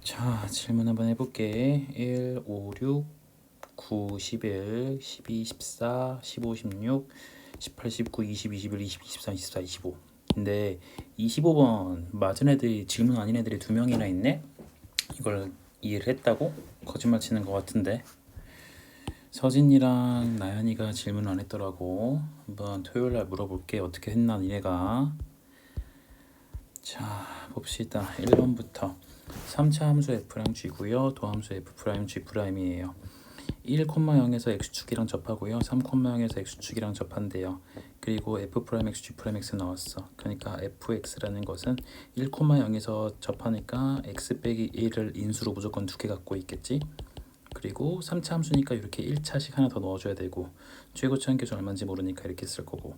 자, 질문 한번 해볼게. 1, 5, 6, 9, 11, 12, 14, 15, 16, 18, 19, 20, 21, 22, 23, 24, 25. 근데 25번 맞은 애들이 질문 아닌 애들이 두 명이나 있네? 이걸 이해를 했다고? 거짓말 치는 것 같은데. 서진이랑 나연이가 질문 안 했더라고. 한번 토요일 날 물어볼게. 어떻게 했나 니네가. 자, 봅시다. 1번부터 3차 함수 f랑 g고요. 도함수 f' g 프라임이에요. 1,0에서 x축이랑 접하고요. 3,0에서 x축이랑 접한대요. 그리고 f'x, g'x 나왔어. 그러니까 fx라는 것은 1,0에서 접하니까 x 빼기 1을 인수로 무조건 두 개 갖고 있겠지. 그리고 3차 함수니까 이렇게 1차씩 하나 더 넣어줘야 되고 최고치 한계수 얼마인지 모르니까 이렇게 쓸 거고.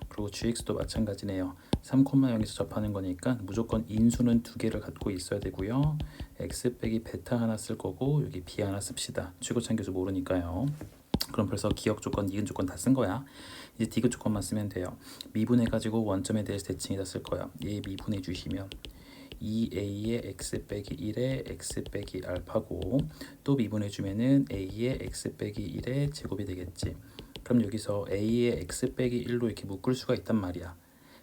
그리고 gx도 마찬가지네요. 3,0에서 접하는 거니까 무조건 인수는 두 개를 갖고 있어야 되고요. x 빼기 베타 하나 쓸 거고 여기 b 하나 씁시다. 최고치 한계수 모르니까요. 그럼 벌써 기억 조건, 니은 조건 다 쓴 거야. 이제 디귿 조건만 쓰면 돼요. 미분해가지고 원점에 대해서 대칭에다 쓸 거야. 얘 미분해 주시면 2a의 x 빼기 1의 x 빼기 알파고 또 미분해 주면은 a의 x 빼기 1의 제곱이 되겠지. 그럼 여기서 a의 x 빼기 1로 이렇게 묶을 수가 있단 말이야.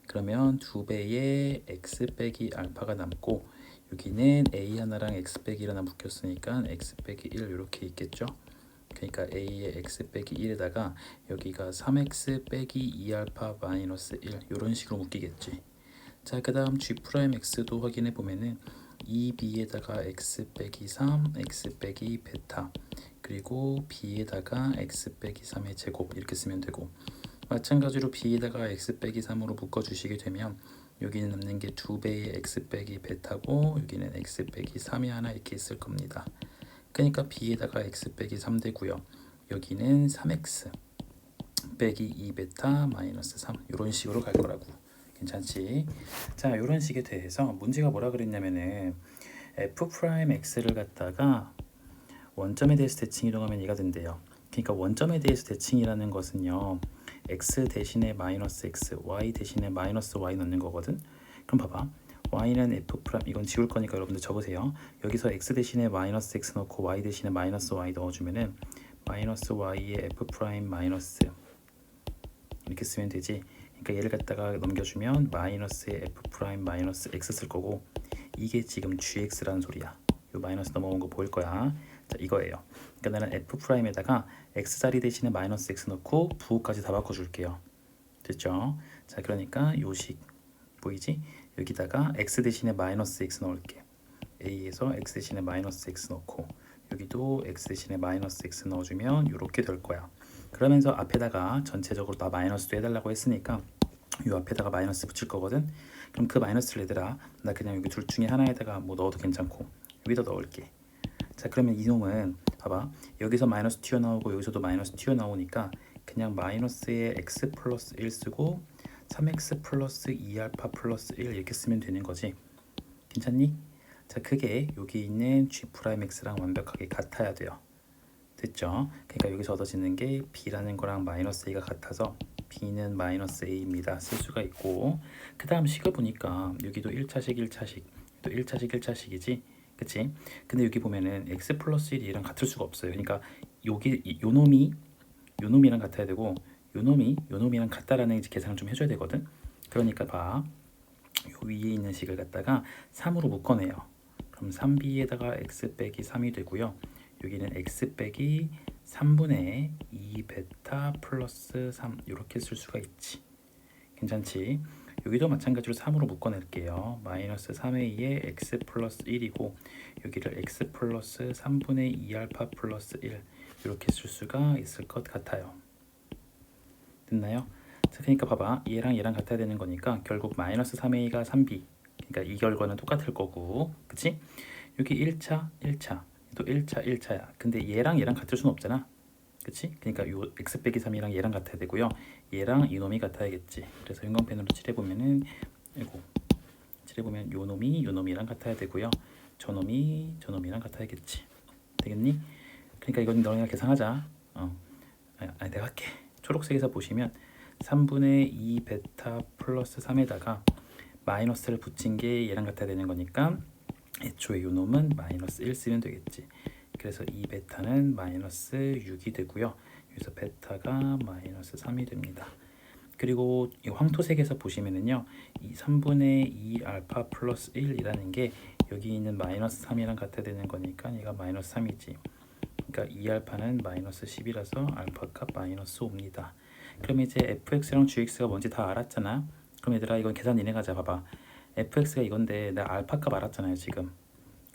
그러면 2배의 x 빼기 알파가 남고 여기는 a 하나랑 x 빼기 1 하나 묶였으니까 x 빼기 1 이렇게 있겠죠. 그러니까 a의 x 빼기 1에다가 여기가 3x 빼기 2알파 마이너스 1 이런 식으로 묶이겠지. 자, 그 다음 g'x도 확인해 보면은 2b에다가 x 빼기 3, x 빼기 베타 그리고 b에다가 x 빼기 3의 제곱 이렇게 쓰면 되고 마찬가지로 b에다가 x 빼기 3으로 묶어주시게 되면 여기는 남는 게 2배의 x 빼기 베타고 여기는 x 빼기 3이 하나 이렇게 있을 겁니다. 그러니까 b에다가 x 빼기 3 되고요. 여기는 3x 빼기 2 베타 마이너스 3 이런 식으로 갈 거라고. 괜찮지? 자, 이런 식에 대해서 문제가 뭐라 그랬냐면은 f'x를 갖다가 원점에 대해서 대칭 이동하면 얘가 된대요. 그러니까 원점에 대해서 대칭이라는 것은요. x 대신에 마이너스 x, y 대신에 마이너스 y 넣는 거거든. 그럼 봐봐. y는 f' 이건 지울 거니까 여러분들 적으세요. 여기서 x 대신에 마이너스 x 넣고 y 대신에 마이너스 y 넣어주면은 마이너스 y의 f' 마이너스 이렇게 쓰면 되지. 그러니까 얘를 갖다가 넘겨주면 마이너스의 f' 마이너스 x 쓸 거고 이게 지금 gx라는 소리야. 요 마이너스 넘어온 거 보일 거야. 자, 이거예요. 그러니까 나는 f'에다가 x자리 대신에 마이너스 x 넣고 부호까지 다 바꿔줄게요. 됐죠? 자, 그러니까 요식 보이지? 여기다가 x 대신에 마이너스 x 넣을게. a에서 x 대신에 마이너스 x 넣고 여기도 x 대신에 마이너스 x 넣어주면 이렇게 될 거야. 그러면서 앞에다가 전체적으로 다 마이너스도 해달라고 했으니까 이 앞에다가 마이너스 붙일 거거든. 그럼 그 마이너스를 얘들아 나 그냥 여기 둘 중에 하나에다가 뭐 넣어도 괜찮고 여기다 넣을게. 자, 그러면 이놈은 봐봐 여기서 마이너스 튀어나오고 여기서도 마이너스 튀어나오니까 그냥 마이너스에 x 플러스 1 쓰고 3x 플러스 2알파 플러스 1 이렇게 쓰면 되는 거지. 괜찮니? 자, 그게 여기 있는 g'x랑 완벽하게 같아야 돼요. 됐죠? 그러니까 여기서 얻어지는 게 b라는 거랑 마이너스 a가 같아서 b는 마이너스 a입니다. 쓸 수가 있고 그 다음 식을 보니까 여기도 1차식 1차식 또 1차식 1차식이지 그치? 근데 여기 보면은 x 플러스 1이 얘랑 같을 수가 없어요. 그러니까 여기 요놈이랑 같아야 되고 요놈이랑 같다라는 계산을 좀 해줘야 되거든. 그러니까 봐. 요 위에 있는 식을 갖다가 3으로 묶어내요. 그럼 3b에다가 x 빼기 3이 되고요. 여기는 x 빼기 3분의 2 베타 플러스 3 이렇게 쓸 수가 있지. 괜찮지? 여기도 마찬가지로 3으로 묶어낼게요. 마이너스 3의 2에 x 플러스 1이고 여기를 x 플러스 3분의 2알파 플러스 1 이렇게 쓸 수가 있을 것 같아요. 됐나요? 자, 그러니까 봐봐 얘랑 얘랑 같아야 되는 거니까 결국 마이너스 3a가 3b 그러니까 이 결과는 똑같을 거고 그치? 여기 1차 1차 또 1차 1차야. 근데 얘랑 얘랑 같을 수는 없잖아. 그치? 그러니까 요 x 빼기 3이랑 얘랑 같아야 되고요. 얘랑 이놈이 같아야겠지. 그래서 형광펜으로 칠해보면은 이거 칠해보면 요놈이랑 같아야 되고요. 저놈이랑 같아야겠지. 되겠니? 그러니까 이건 너네가 계산하자. 아니 내가 할게. 초록색에서 보시면 3분의 2 베타 플러스 3에다가 마이너스를 붙인 게 얘랑 같아야 되는 거니까 애초에 이 놈은 마이너스 1 쓰면 되겠지. 그래서 이 베타는 마이너스 6이 되고요. 여기서 베타가 마이너스 3이 됩니다. 그리고 이 황토색에서 보시면은요, 이 3분의 2 알파 플러스 1이라는 게 여기 있는 마이너스 3이랑 같아 되는 거니까 얘가 마이너스 3이지. 그러니까 2알파는 마이너스 10이라서 알파 값 마이너스 5입니다. 그럼 이제 fx랑 gx가 뭔지 다 알았잖아. 그럼 얘들아 이건 계산 니네 가자. 봐봐. fx가 이건데 나 알파 값 알았잖아요 지금.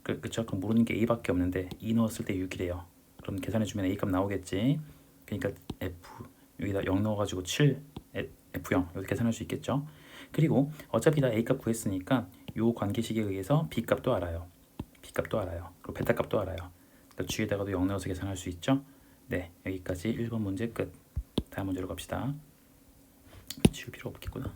그쵸? 그럼 모르는 게 a밖에 없는데 2 넣었을 때 6이래요. 그럼 계산해주면 a 값 나오겠지. 그러니까 f 여기다 0 넣어가지고 7 f0 여기 계산할 수 있겠죠. 그리고 어차피 다 a 값 구했으니까 요 관계식에 의해서 b 값도 알아요. b 값도 알아요. 그리고 베타 값도 알아요. 그러니까 g에다가도 0 넣어서 계산할 수 있죠. 네, 여기까지 1번 문제 끝. 다음 문제로 갑시다. 지울 필요 없겠구나.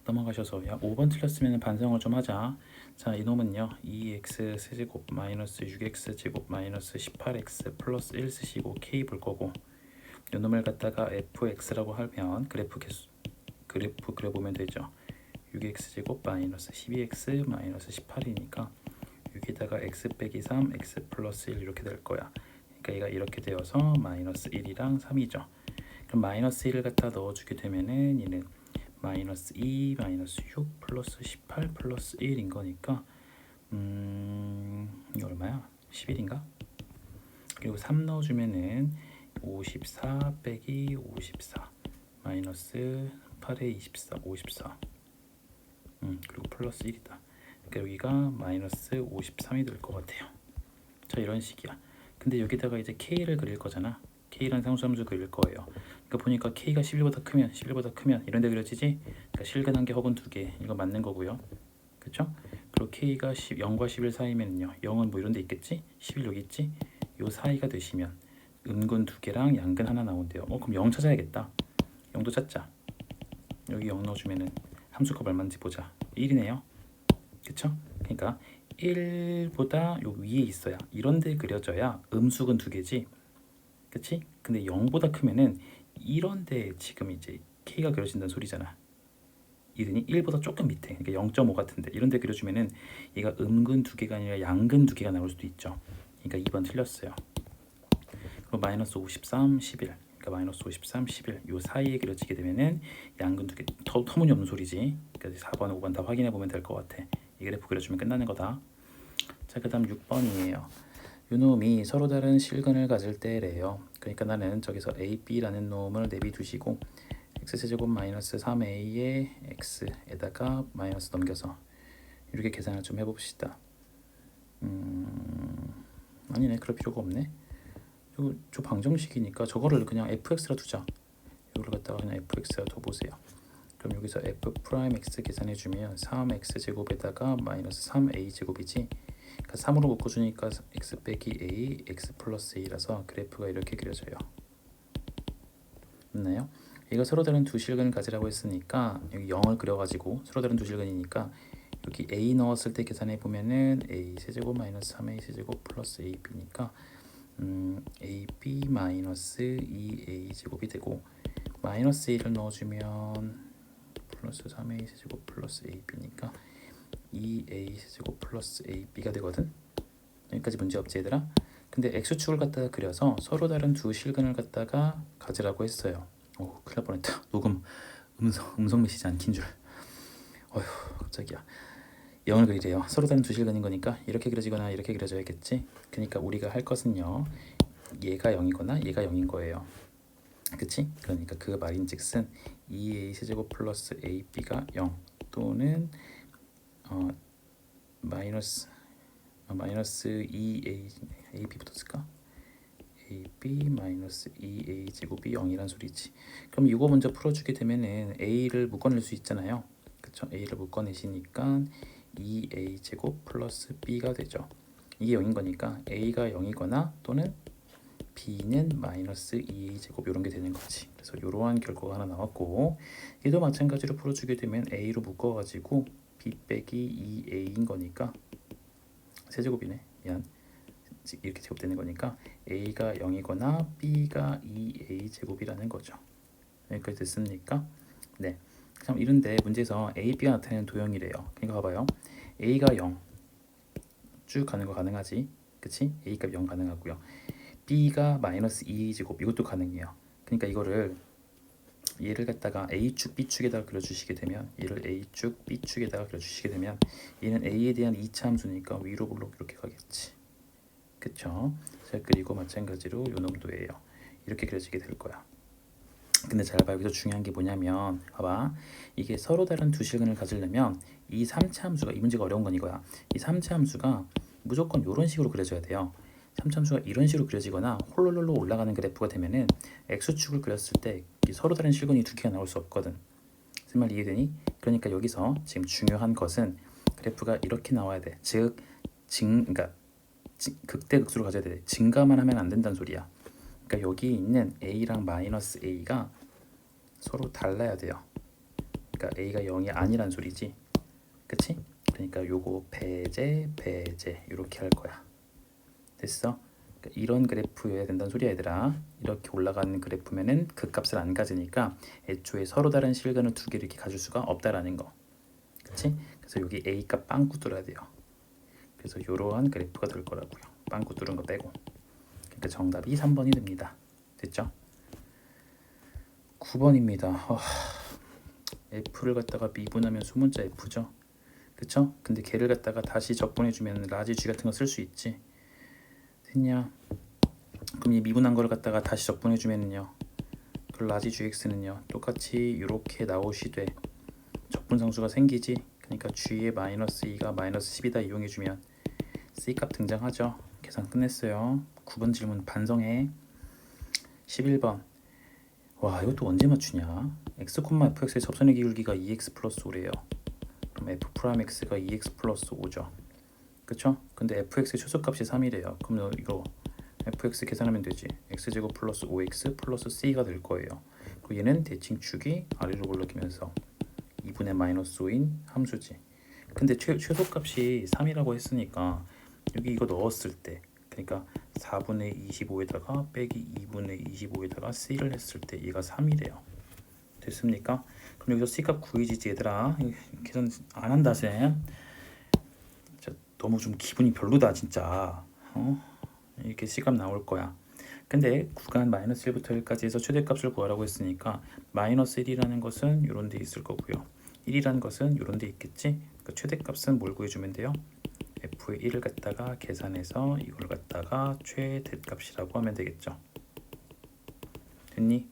넘어가셔서 야 5번 틀렸으면 반성을 좀 하자. 자, 이놈은요 2x 세제곱 마이너스 6x 제곱 마이너스 18x 플러스 1 쓰시고 k 볼 거고, 이놈을 갖다가 fx라고 하면 그래프 그려보면 되죠. 6x 제곱 마이너스 12x 마이너스 18이니까 여기다가 x 빼기 3 x 플러스 1 이렇게 될 거야. 그러니까 얘가 이렇게 되어서 마이너스 1이랑 3이죠. 그럼 마이너스 1을 갖다 넣어주게 되면은 얘는 마이너스 2 마이너스 6 플러스 18 플러스 1인 거니까 이게 얼마야? 11인가? 그리고 3 넣어주면은 54 빼기 54 마이너스 8에 24 54 그리고 플러스 1이다. 그러니까 여기가 마이너스 53이 될 것 같아요. 자, 이런 식이야. 근데 여기다가 이제 k를 그릴 거잖아. k라는 상수함수 그릴 거예요. 그러니까 보니까 k가 11보다 크면 이런 데 그려지지? 그러니까 실근 한 개 혹은 두 개, 이거 맞는 거고요. 그쵸? 그리고 k가 0과 11 사이면요 0은 뭐 이런 데 있겠지? 11 여기 있지? 요 사이가 되시면 음근 두 개랑 양근 하나 나온대요. 그럼 0 찾아야겠다. 0도 찾자. 여기 0 넣어주면은 함수값 얼마인지 보자. 1이네요. 그쵸? 그러니까 1보다 요 위에 있어야, 이런 데 그려져야 음수근 두 개지. 그치? 근데 0보다 크면은 이런 데 지금 이제 k가 그려진다는 소리잖아. 이든이 1보다 조금 밑에, 그러니까 0.5 같은데 이런 데 그려주면은 얘가 음근 두 개가 아니라 양근 두 개가 나올 수도 있죠. 그러니까 2번 틀렸어요. 그리고 마이너스 53, 11, 그러니까 마이너스 53, 11 요 사이에 그려지게 되면은 양근 두 개, 터무니없는 소리지. 그러니까 4번, 5번 다 확인해 보면 될 것 같아. 이 그래프 그려주면 끝나는 거다. 자, 그 다음 6번이에요. 요놈이 서로 다른 실근을 가질 때래요. 그러니까 나는 저기서 a, b라는 놈을 내비두시고 x제곱 마이너스 3a의 x에다가 마이너스 넘겨서 이렇게 계산을 좀 해봅시다. 아니네, 그럴 필요가 없네. 저 방정식이니까 저거를 그냥 fx라 두자. 이걸 갖다가 그냥 fx라 둬보세요. 그럼 여기서 f 프라임 x 계산해주면 3x 제곱에다가 마이너스 3a 제곱이지. 그러니까 3으로 묶어주니까 x 빼기 a, x 플러스 a라서 그래프가 이렇게 그려져요. 맞나요? 얘가 서로 다른 두 실근을 가지라고 했으니까 여기 0을 그려가지고 서로 다른 두 실근이니까 여기 a 넣었을 때 계산해 보면은 a 세제곱 마이너스 3a 세제곱 플러스 ab니까 ab 마이너스 2a 제곱이 되고, 마이너스 1을 넣어주면 플러스 3a 세제곱 플러스 ab니까 2a 세제곱 플러스 ab가 되거든. 여기까지 문제 없지 얘들아? 근데 x축을 갖다가 그려서 서로 다른 두 실근을 갖다가 가지라고 했어요. 오, 큰일 날 뻔했다. 녹음 음성 메시지 안 킨 줄. 어휴, 깜짝이야. 0을 그리래요. 서로 다른 두 실근인 거니까 이렇게 그려지거나 이렇게 그려져야겠지. 그러니까 우리가 할 것은요, 얘가 0이거나 얘가 0인 거예요. 그치? 그러니까 그 말인즉슨 2a 세제곱 플러스 ab가 0 또는 마이너스 2a ab부터 쓸까? ab 마이너스 2a 제곱이 0이란 소리지. 그럼 이거 먼저 풀어주게 되면은 a를 묶어낼 수 있잖아요. 그쵸? a를 묶어내시니까 2a 제곱 플러스 b가 되죠. 이게 0인 거니까 a가 0이거나 또는 b는 마이너스 2a 제곱 이런 게 되는 거지. 그래서 이러한 결과가 하나 나왔고, 얘도 마찬가지로 풀어주게 되면 a로 묶어가지고 b 빼기 2a인 거니까 세제곱이네. 미안. 이렇게 제곱되는 거니까 a가 0이거나 b가 2a 제곱이라는 거죠. 여기까지 됐습니까? 네. 참 이런데 문제에서 a, b가 나타내는 도형이래요. 그러니까 봐봐요. a가 0, 쭉 가는 거 가능하지, 그치? A값 0 가능하고요. B가 마이너스 2제곱 이것도 가능해요. 그러니까 이거를 얘를 갖다가 A축 B축에다가 그려주시게 되면, 얘를 A축 B축에다가 그려주시게 되면 얘는 A에 대한 2차 함수니까 위로 볼록 이렇게 가겠지, 그쵸? 자, 그리고 마찬가지로 요 놈도예요. 이렇게 그려지게 될 거야. 근데 잘 봐, 여기서 중요한 게 뭐냐면, 봐봐, 이게 서로 다른 두 실근을 가지려면 이 3차 함수가, 이 문제가 어려운 건 이거야. 이 3차 함수가 무조건 이런 식으로 그려져야 돼요. 3차 함수가 이런 식으로 그려지거나 홀로홀로 올라가는 그래프가 되면은 x축을 그렸을 때 서로 다른 실근이 두 개가 나올 수 없거든. 무슨 말 이해되니? 그러니까 여기서 지금 중요한 것은 그래프가 이렇게 나와야 돼. 즉 그러니까 극대극소로 가져야 돼. 증가만 하면 안 된다는 소리야. 그러니까 여기 있는 a랑 마이너스 a가 서로 달라야 돼요. 그러니까 a가 0이 아니란 소리지, 그치? 그러니까 요거 배제 이렇게 할 거야. 됐어? 그러니까 이런 그래프여야 된다는 소리야 얘들아. 이렇게 올라가는 그래프면은 극값을 안 가지니까 애초에 서로 다른 실근을 두 개 이렇게 가질 수가 없다라는 거, 그치? 그래서 여기 a값 빵꾸 뚫어야 돼요. 그래서 이러한 그래프가 될 거라고요. 빵꾸 뚫은 거 빼고. 그러니까 정답이 3번이 됩니다. 됐죠? 9번입니다. F를 갖다가 미분하면 수문자 F죠. 그쵸? 근데 걔를 갖다가 다시 적분해주면 라지 G 같은 거 쓸 수 있지. 됐냐? 그럼 이 미분한 거를 갖다가 다시 적분해주면은요, 그 라지 GX는요 똑같이 이렇게 나오시되 적분상수가 생기지. 그러니까 G의 마이너스 2가 마이너스 10이다 이용해주면 C값 등장하죠. 계산 끝냈어요. 9번 질문 반성해. 11번. 와, 이것도 언제 맞추냐? x, fx의 접선의 기울기가 2x 플러스 5래요. 그럼 f 프라임 x가 2x 플러스 5죠. 그쵸? 근데 fx의 최소값이 3이래요. 그럼 이거 fx 계산하면 되지. x제곱 플러스 5x 플러스 c가 될 거예요. 그리고 얘는 대칭축이 아래로 올라가면서 2분의 마이너스 5인 함수지. 근데 최소값이 3이라고 했으니까 여기 이거 넣었을 때, 그러니까 4분의 25에다가 빼기 2분의 25에다가 c를 했을 때 얘가 3이래요. 됐습니까? 그럼 여기서 c값 구해지지 얘들아. 계산 안 한다 쌤. 너무 좀 기분이 별로다 진짜. 이렇게 c값 나올 거야. 근데 구간 마이너스 1부터 1까지 해서 최대값을 구하라고 했으니까 마이너스 1이라는 것은 이런 데 있을 거고요, 1이라는 것은 이런 데 있겠지. 그 최대값은 뭘 구해주면 돼요? f의 1을 갖다가 계산해서 이걸 갖다가 최대값이라고 하면 되겠죠. 됐니?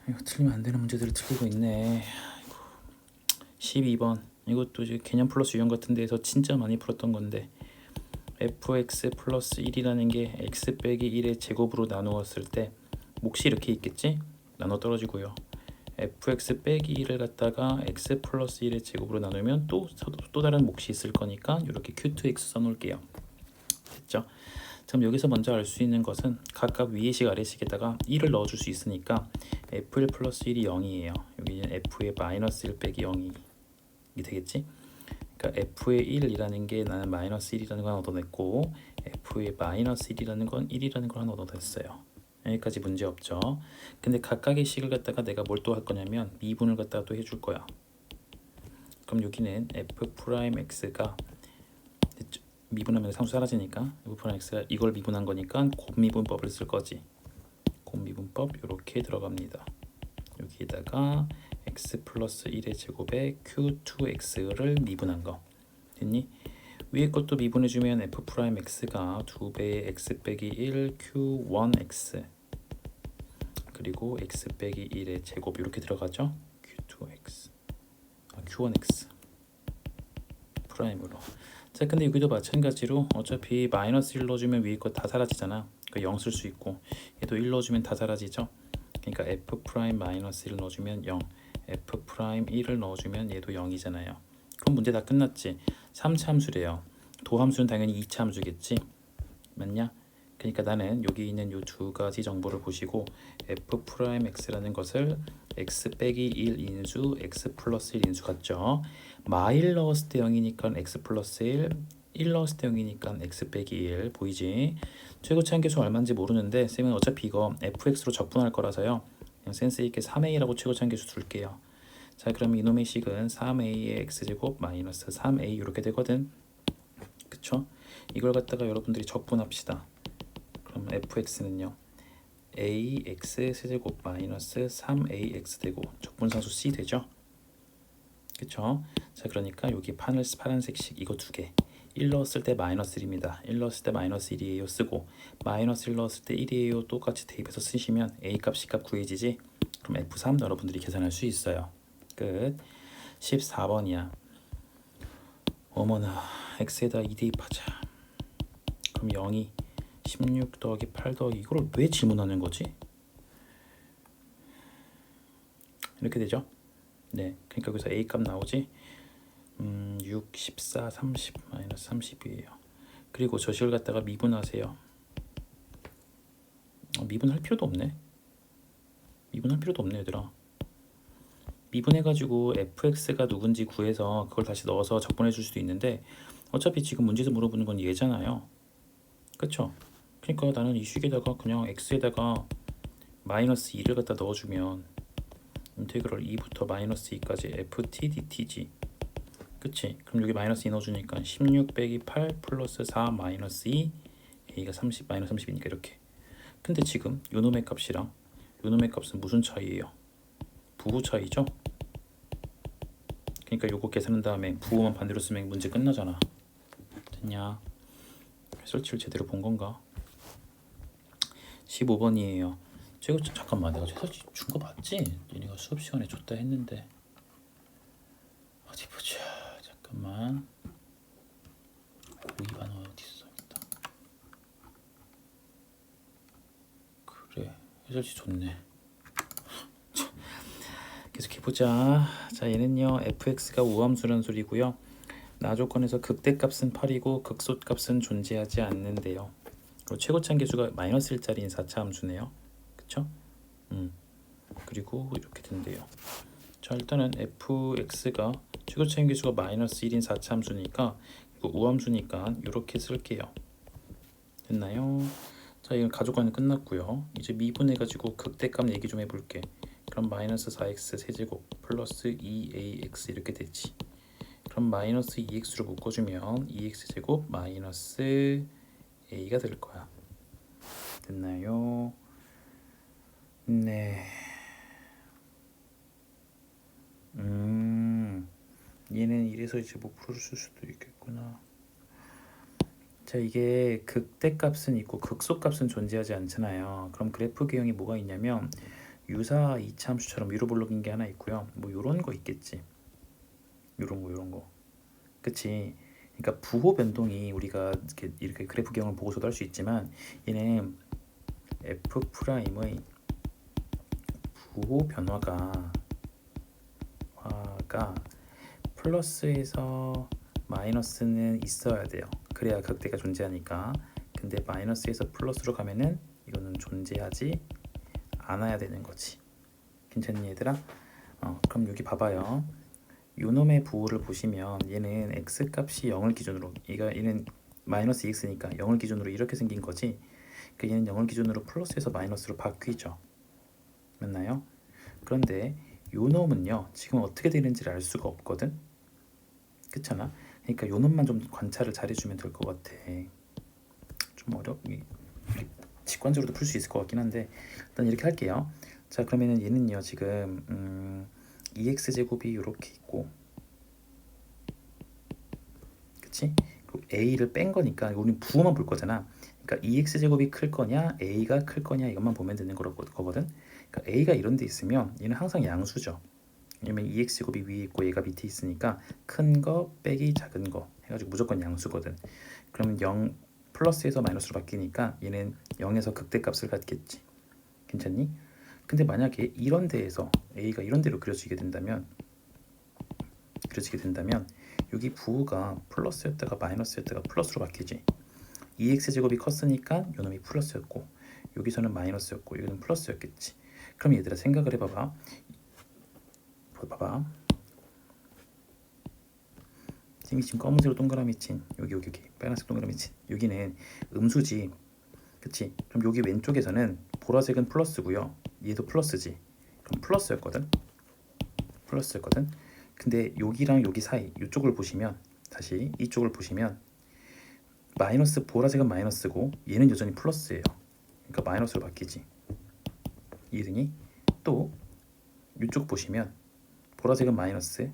이거 틀리면 안 되는 문제들을 틀리고 있네. 12번. 이것도 이제 개념 플러스 유형 같은 데에서 진짜 많이 풀었던 건데, fx 플러스 1이라는 게 x 빼기 1의 제곱으로 나누었을 때 몫이 이렇게 있겠지? 나눠 떨어지고요. fx 빼기 1을 갖다가 x 플러스 1의 제곱으로 나누면 또 다른 몫이 있을 거니까 이렇게 q2x 써놓을게요. 됐죠? 그럼 여기서 먼저 알 수 있는 것은 각각 위의식 아래식에다가 1을 넣어줄 수 있으니까 f1 플러스 1이 0이에요. 여기는 f의 마이너스 1 빼기 0이 되겠지? 그러니까 f의 1이라는 게 나는 마이너스 1이라는 걸 얻어냈고 f의 마이너스 1이라는 건 1이라는 걸 하나 얻어냈어요. 여기까지 문제 없죠. 근데 각각의 식을 갖다가 내가 뭘 또 할 거냐면 미분을 갖다가 또 해줄 거야. 그럼 여기는 f 프라임 x가 미분하면 상수 사라지니까 f 프라임 x가 이걸 미분한 거니까 곱미분법을 쓸 거지. 곱미분법 이렇게 들어갑니다. 여기에다가 x 플러스 1의 제곱에 q2x를 미분한 거. 됐니? 위에 것도 미분해주면 f 프라임 x가 2배의 x 빼기 1 q1x 그리고 x 빼기 1의 제곱 이렇게 들어가죠. q2x q1x 프라임으로. 자, 근데 여기도 마찬가지로 어차피 마이너스 1 넣어주면 위에 거 다 사라지잖아. 그러니까 0 쓸 수 있고, 얘도 1 넣어주면 다 사라지죠. 그러니까 f 프라임 마이너스 1 넣어주면 0, f 프라임 1을 넣어주면 얘도 0이잖아요. 그럼 문제 다 끝났지. 3차 함수래요. 도함수는 당연히 2차 함수겠지. 맞냐? 그러니까 나는 여기 있는 이 두 가지 정보를 보시고 f 프라임 x라는 것을 x 빼기 1 인수 x 플러스 1 인수 같죠. 마1 넣었을 때 0이니까 x 플러스 1 넣었을 때 0이니까 x 빼기 1 보이지? 최고치 한계수 얼마인지 모르는데 쌤은 어차피 이거 fx로 적분할 거라서요, 그냥 센스 있게 3a라고 최고치 한계수 둘게요. 자, 그럼 이놈의 식은 3a의 x제곱 마이너스 3a 이렇게 되거든. 그쵸? 이걸 갖다가 여러분들이 적분합시다. 그럼 fx는요 ax 세제곱 마이너스 3ax 되고 적분상수 c 되죠? 그쵸? 자, 그러니까 여기 파란색식 이거 두 개. 1 넣었을 때 마이너스 1입니다. 1 넣었을 때 마이너스 1이에요 쓰고, 마이너스 1 넣었을 때 1이에요 똑같이 대입해서 쓰시면 a 값, c 값 구해지지? 그럼 F3 여러분들이 계산할 수 있어요. 끝. 14번이야. 어머나, x에다 2 대입하자. 그럼 0이 16 더하기 8 더하기 이거를 왜 질문하는 거지? 이렇게 되죠? 네, 그러니까 여기서 a 값 나오지? 6, 14, 30 마이너스 30이에요. 그리고 저 식을 갖다가 미분하세요. 미분할 필요도 없네. 미분할 필요도 없네 얘들아. 미분해가지고 fx가 누군지 구해서 그걸 다시 넣어서 적분해 줄 수도 있는데 어차피 지금 문제에서 물어보는 건 얘잖아요. 그쵸? 그러니까 나는 이 식에다가 그냥 x에다가 마이너스 2를 갖다 넣어주면 인테그럴 2부터 마이너스 2까지 ft dt지. 그치? 그럼 여기 마이너스 2 넣어주니까 16 빼기 8 플러스 4 마이너스 2 a가 30 마이너스 30이니까 이렇게. 근데 지금 요놈의 값이랑 요놈의 값은 무슨 차이예요? 부호 차이죠? 그러니까 요거 계산한 다음에 부호만 반대로 쓰면 문제 끝나잖아. 됐냐? 해설치를 제대로 본 건가? 15번이에요. 제가 잠깐만, 내가 해설치 준 거 맞지? 얘네가 수업 시간에 줬다 했는데 어디 보자. 잠깐만. 고의반 어디 있어? 있다. 그래, 해설치 좋네. 계속해보자. 자, 얘는요 fx가 우함수란 소리고요. 나 조건에서 극대값은 8이고 극소값은 존재하지 않는데요. 그리고 최고차함계수가 마이너스 1짜리인 4차 함수네요. 그쵸? 그리고 이렇게 된대요. 자, 일단은 fx가 최고차함계수가 마이너스 1인 4차 함수니까 이거 우함수니까 이렇게 쓸게요. 됐나요? 자, 이건 가족관은 끝났고요. 이제 미분해가지고 극대값 얘기 좀 해볼게. 그럼 마이너스 4x 세제곱 플러스 2ax 이렇게 되지. 그럼 마이너스 2x로 묶어주면 2x 제곱 마이너스 a가 될 거야. 됐나요? 네. 얘는 이래서 이제 못 풀을 수도 있겠구나. 자, 이게 극대값은 있고 극소값은 존재하지 않잖아요. 그럼 그래프 개형이 뭐가 있냐면 유사 2차 함수처럼 위로 볼록인 게 하나 있고요. 뭐 요런 거 있겠지. 요런 거. 그치? 그러니까 부호 변동이 우리가 이렇게 그래프 개형을 보고서도 할 수 있지만 얘는 F'의 부호 변화가 플러스에서 마이너스는 있어야 돼요. 그래야 극대가 존재하니까. 근데 마이너스에서 플러스로 가면은 이거는 존재하지 않아야 되는 거지. 괜찮니 얘들아? 그럼 여기 봐봐요. 요놈의 부호를 보시면 얘는 x값이 0을 기준으로, 얘는 마이너스 2x니까 0을 기준으로 이렇게 생긴 거지. 그러니까 얘는 0을 기준으로 플러스에서 마이너스로 바뀌죠. 맞나요? 그런데 요놈은요 지금 어떻게 되는지를 알 수가 없거든. 그렇잖아. 그러니까 요놈만 좀 관찰을 잘해주면 될 것 같아. 좀 직관적으로도 풀 수 있을 것 같긴 한데 일단 이렇게 할게요. 자, 그러면은 얘는요 지금 2x 제곱이 이렇게 있고, 그치? 그리고 a를 뺀 거니까 우리는 부호만 볼 거잖아. 그러니까 2x 제곱이 클 거냐 a가 클 거냐 이것만 보면 되는 거거든. 그러니까 a가 이런 데 있으면 얘는 항상 양수죠. 왜냐면 2x 제곱이 위에 있고 얘가 밑에 있으니까 큰 거 빼기 작은 거 해가지고 무조건 양수거든. 그러면 0 플러스에서 마이너스로 바뀌니까 얘는 0에서 극대값을 갖겠지. 괜찮니? 근데 만약에 이런 데에서 a가 이런 데로 그려지게 된다면 여기 부호가 플러스였다가 마이너스였다가 플러스로 바뀌지. 2x 제곱이 컸으니까 요놈이 플러스였고 여기서는 마이너스였고 여기는 플러스였겠지. 그럼 얘들아 생각을 해봐봐. 쌤이 지금 검은색으로 동그라미 친 여기 빨간색 동그라미 친 여기는 음수지. 그치? 그럼 여기 왼쪽에서는 보라색은 플러스고요. 얘도 플러스지. 그럼 플러스였거든. 근데 여기랑 여기 사이 이쪽을 보시면 다시 이쪽을 보시면 마이너스 보라색은 마이너스고 얘는 여전히 플러스예요. 그러니까 마이너스로 바뀌지. 이해되니? 또 이쪽 보시면 보라색은 마이너스,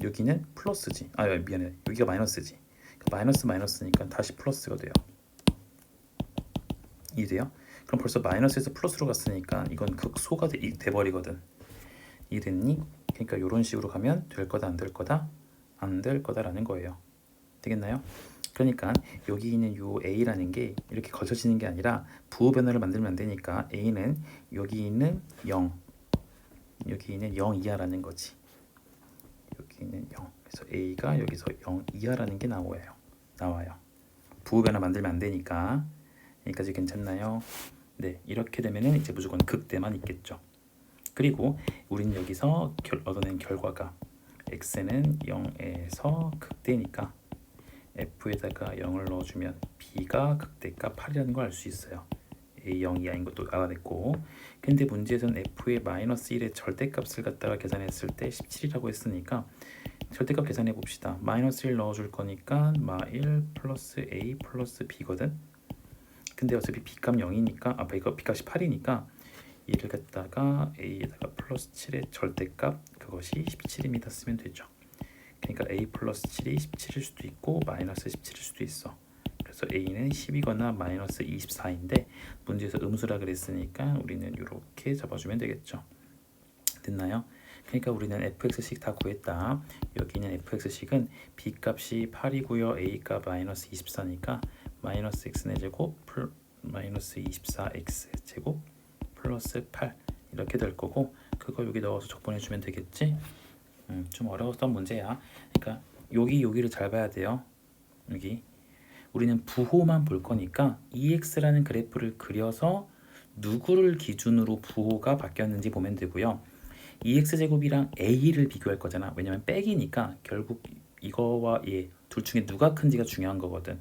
여기는 플러스지. 아 미안해, 여기가 마이너스지. 그러니까 마이너스 마이너스니까 다시 플러스가 돼요. 이해돼요? 그럼 벌써 마이너스에서 플러스로 갔으니까 이건 극소가 돼버리거든. 이해됐니? 그러니까 이런 식으로 가면 될 거다 안 될 거다? 안 될 거다라는 거예요. 되겠나요? 그러니까 여기 있는 요 A라는 게 이렇게 거쳐지는 게 아니라 부호 변화를 만들면 안 되니까 A는 여기 있는 0, 여기 있는 0 이하라는 거지. 여기 있는 0. 그래서 A가 여기서 0 이하라는 게 나와요. 부호 변화 만들면 안 되니까. 여기까지 괜찮나요? 네, 이렇게 되면은 이제 무조건 극대만 있겠죠. 그리고 우리는 여기서 얻어낸 결과가 x는 0에서 극대니까 f에다가 0을 넣어주면 b가 극대가 8이라는 걸 알 수 있어요. a 0 이하인 것도 알아냈고, 근데 문제에서는 f의 마이너스 1의 절대값을 갖다가 계산했을 때 17이라고 했으니까 절대값 계산해 봅시다. 마이너스 1 넣어줄 거니까 마1 플러스 a 플러스 b거든. 근데 어차피 b값 0이니까 b값이 8이니까 얘를 갖다가 a에다가 플러스 7의 절대값 그것이 17입니다 쓰면 되죠. 그러니까 a 플러스 7이 17일 수도 있고 마이너스 17일 수도 있어. 그래서 a는 10이거나 마이너스 24인데 문제에서 음수라 그랬으니까 우리는 이렇게 잡아주면 되겠죠. 됐나요? 그러니까 우리는 fx식 다 구했다. 여기 있는 fx식은 b값이 8이고요. a값 마이너스 24니까 마이너스 x의 제곱 마이너스 24x 제곱 플러스 8 이렇게 될 거고, 그거 여기 넣어서 적분해주면 되겠지? 좀 어려웠던 문제야. 그러니까 여기를 잘 봐야 돼요. 여기 우리는 부호만 볼 거니까 EX라는 그래프를 그려서 누구를 기준으로 부호가 바뀌었는지 보면 되고요. EX제곱이랑 A를 비교할 거잖아. 왜냐면 빼기니까 결국 이거와 얘 둘 중에 누가 큰지가 중요한 거거든.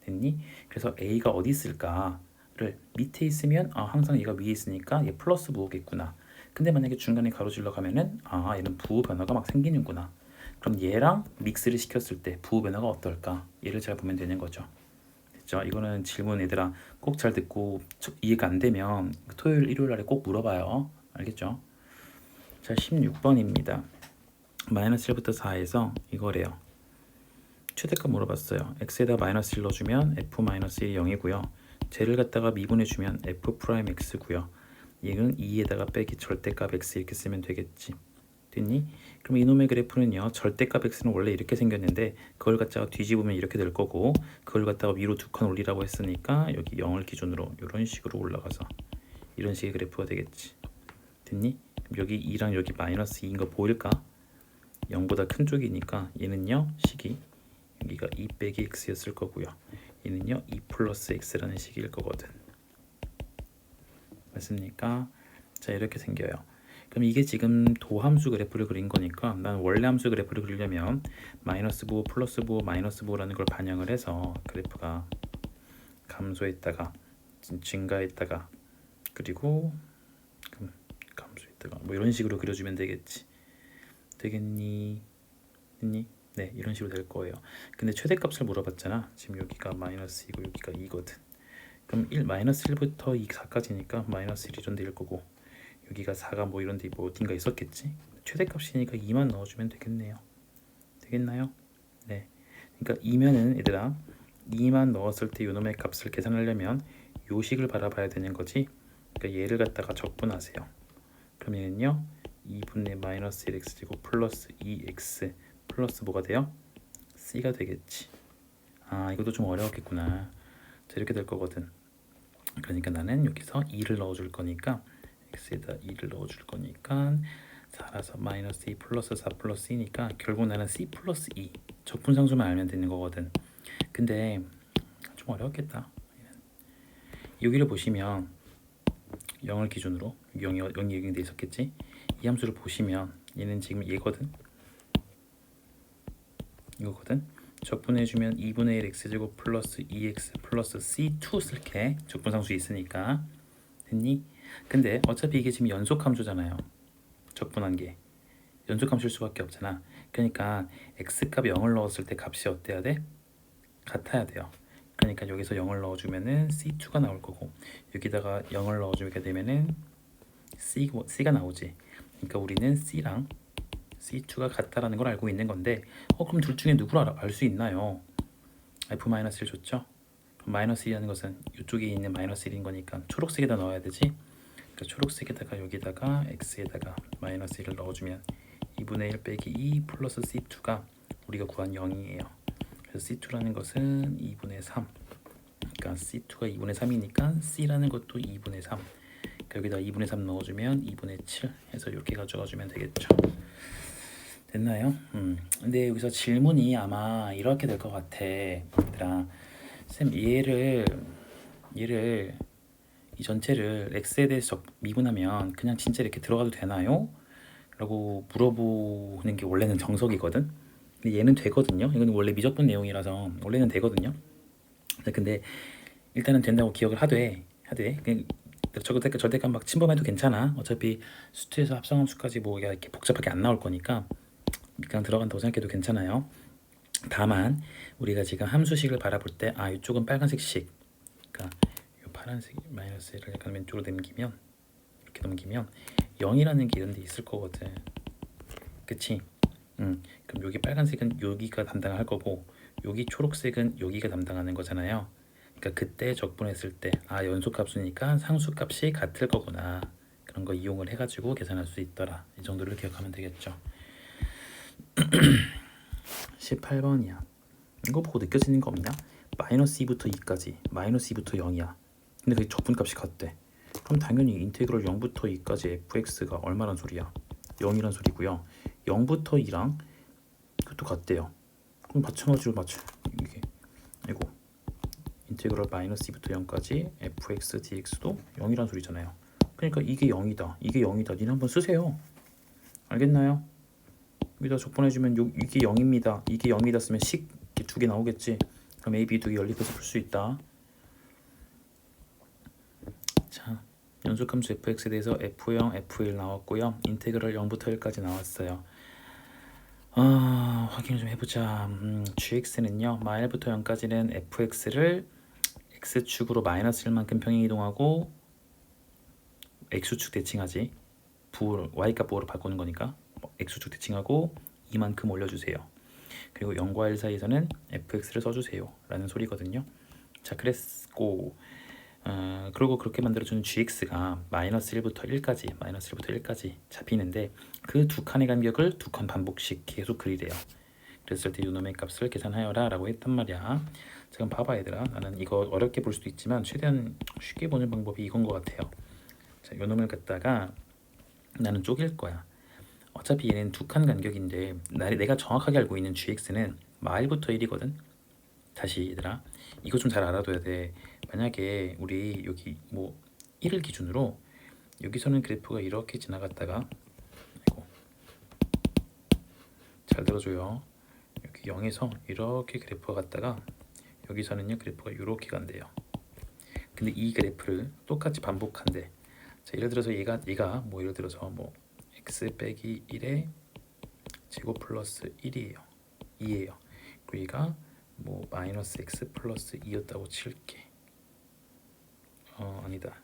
됐니? 그래서 A가 어디 있을까를 밑에 있으면 항상 얘가 위에 있으니까 얘 플러스 부호겠구나. 근데 만약에 중간에 가로질러 가면은 얘는 부호 변화가 막 생기는구나. 그럼 얘랑 믹스를 시켰을 때 부호 변화가 어떨까? 얘를 잘 보면 되는 거죠. 됐죠? 이거는 질문 얘들아 꼭 잘 듣고 이해가 안 되면 토요일 일요일 날에 꼭 물어봐요. 알겠죠? 자, 16번입니다. 마이너스 1부터 4에서 이거래요. 최대값 물어봤어요. x에다 마이너스 1 넣어주면 f 마이너스 1이 0이고요. 쟤를 갖다가 미분해주면 f 프라임 x고요. 얘는 2에다가 빼기 절대값 x 이렇게 쓰면 되겠지. 됐니? 그럼 이놈의 그래프는요, 절대값 x는 원래 이렇게 생겼는데 그걸 갖다가 뒤집으면 이렇게 될 거고, 그걸 갖다가 위로 두 칸 올리라고 했으니까 여기 0을 기준으로 이런 식으로 올라가서 이런 식의 그래프가 되겠지. 됐니? 여기 2랑 여기 마이너스 2인 거 보일까? 0보다 큰 쪽이니까 얘는요, 식이 여기가 2 빼기 x였을 거고요. 얘는요 2 플러스 x라는 식일 거거든. 맞습니까? 자, 이렇게 생겨요. 그럼 이게 지금 도함수 그래프를 그린 거니까 난 원래 함수 그래프를 그리려면 마이너스 부호 플러스 부호 마이너스 부호라는 걸 반영을 해서 그래프가 감소했다가 증가했다가 그리고 감소했다가 뭐 이런 식으로 그려주면 되겠지. 되겠니? 됐니? 네, 이런 식으로 될 거예요. 근데 최대값을 물어봤잖아. 지금 여기가 마이너스 2고 여기가 2거든. 그럼 1 마이너스 1부터 2, 4까지니까 마이너스 1 이런 데일 거고, 여기가 4가 뭐 이런 데 뭐 어딘가 있었겠지. 최대값이니까 2만 넣어주면 되겠네요. 되겠나요? 네. 그러니까 2면은 얘들아 2만 넣었을 때 요놈의 값을 계산하려면 요 식을 바라봐야 되는 거지. 그러니까 얘를 갖다가 적분하세요. 그럼 얘는요 2분의 마이너스 1x 제곱 플러스 2x 플러스 뭐가 돼요? c가 되겠지. 이것도 좀 어려웠겠구나. 자, 이렇게 될 거거든. 그러니까 나는 여기서 2를 넣어줄 거니까 x에다 2를 넣어줄 거니까 4라서 마이너스 2 플러스 4 플러스 2니까 결국 나는 c 플러스 2 적분상수만 알면 되는 거거든. 근데 좀 어려웠겠다. 여기를 보시면 0을 기준으로 0이 예경돼 있었겠지. 이 함수를 보시면 얘는 지금 얘거든. 이거거든. 적분해주면 2분의 1 x제곱 플러스 2x 플러스 c2 쓸게. 적분상수 있으니까. 됐니? 근데 어차피 이게 지금 연속함수잖아요. 적분한 게 연속함수일 수밖에 없잖아. 그러니까 x값 0을 넣었을 때 값이 어때야 돼? 같아야 돼요. 그러니까 여기서 0을 넣어주면은 C2가 나올 거고, 여기다가 0을 넣어주게 되면은 C가 나오지. 그러니까 우리는 C랑 C2가 같다라는 걸 알고 있는 건데, 그럼 둘 중에 누구를 알 수 있나요? F-1 줬죠? 그럼 마이너스 1이라는 것은 이쪽에 있는 마이너스 1인 거니까 초록색에다 넣어야 되지. 그러니까 초록색에다가 여기다가 X에다가 마이너스 1을 넣어주면 2분의 1 빼기 2 플러스 C2가 우리가 구한 0이에요. 그래서 C2라는 것은 2분의 3. 그러니까 C2가 2분의 3이니까 C라는 것도 2분의 3. 그러니까 여기다 2분의 3 넣어주면 2분의 7 해서 이렇게 가져가주면 되겠죠. 됐나요? 근데 여기서 질문이 아마 이렇게 될 것 같아. 얘들아, 쌤 얘를 이 전체를 x에 대해서 미분하면 그냥 진짜 이렇게 들어가도 되나요? 라고 물어보는 게 원래는 정석이거든. 근데 얘는 되거든요. 이건 원래 미적분 내용이라서 원래는 되거든요. 근데 일단은 된다고 기억을 하되 절대값 막 침범해도 괜찮아. 어차피 수투에서 합성함수까지 뭐 이렇게 복잡하게 안 나올 거니까 그냥 들어간다고 생각해도 괜찮아요. 다만 우리가 지금 함수식을 바라볼 때 이쪽은 빨간색식, 그러니까 이 파란색 마이너스를 약간 왼쪽으로 넘기면, 이렇게 넘기면 0이라는 게 이런 데 있을 거거든. 그치? 그럼 여기 빨간색은 여기가 담당할 거고, 여기 초록색은 여기가 담당하는 거잖아요. 그러니까 그때 적분했을 때 연속함수니까 상수값이 같을 거구나, 그런 거 이용을 해가지고 계산할 수 있더라. 이 정도를 기억하면 되겠죠. 18번이야. 이거 보고 느껴지는 거 없냐? 마이너스 2부터 2까지 마이너스 2부터 0이야. 근데 그게 적분값이 같대. 그럼 당연히 인테그럴 0부터 2까지 fx가 얼마란 소리야? 0이란 소리고요. 0부터 2랑 그것도 같대요. 그럼 마찬가지로 이게 인테그럴 마이너스 2부터 0까지 fx dx도 0이란 소리잖아요. 그러니까 이게 0이다, 이게 0이다. 니네 한번 쓰세요. 알겠나요? 여기다 적분해주면 이게 0입니다, 이게 0이다 쓰면 식 두 개 나오겠지. 그럼 a, b 두 개 연립해서 풀 수 있다. 자, 연속함수 fx에 대해서 f0, f1 나왔고요. 인테그럴 0부터 1까지 나왔어요. 확인을 좀 해보자. gx는요, 마일부터 0까지는 fx를 x축으로 마이너스 1만큼 평행 이동하고, x축 대칭하지, y값 부호로 바꾸는 거니까 x축 대칭하고 2만큼 올려주세요. 그리고 0과 1 사이에서는 fx를 써주세요 라는 소리거든요. 자, 그랬고 그리고 그렇게 만들어주는 gx가 마이너스 1부터 1까지 잡히는데, 그 두 칸의 간격을 두 칸 반복씩 계속 그리래요. 그랬을 때 요놈의 값을 계산하여라 라고 했단 말이야. 지금 봐봐 얘들아, 나는 이거 어렵게 볼 수도 있지만 최대한 쉽게 보는 방법이 이건 것 같아요. 자, 요놈을 갖다가 나는 쪼갤 거야. 어차피 얘는 두 칸 간격인데 내가 정확하게 알고 있는 gx는 마일부터 1이거든. 다시 얘들아, 이거 좀 잘 알아둬야 돼. 만약에 우리 여기 뭐 1을 기준으로 여기서는 그래프가 이렇게 지나갔다가, 잘 들어줘요. 여기 0에서 이렇게 그래프가 갔다가 여기서는요 그래프가 이렇게 간대요. 근데 이 그래프를 똑같이 반복한대. 자, 예를 들어서 얘가 뭐 예를 들어서 뭐 x 빼기 1의 제곱 플러스 1이에요. 2예요. 그리고 얘가 뭐 마이너스 x 플러스 2였다고 칠게. 아니다,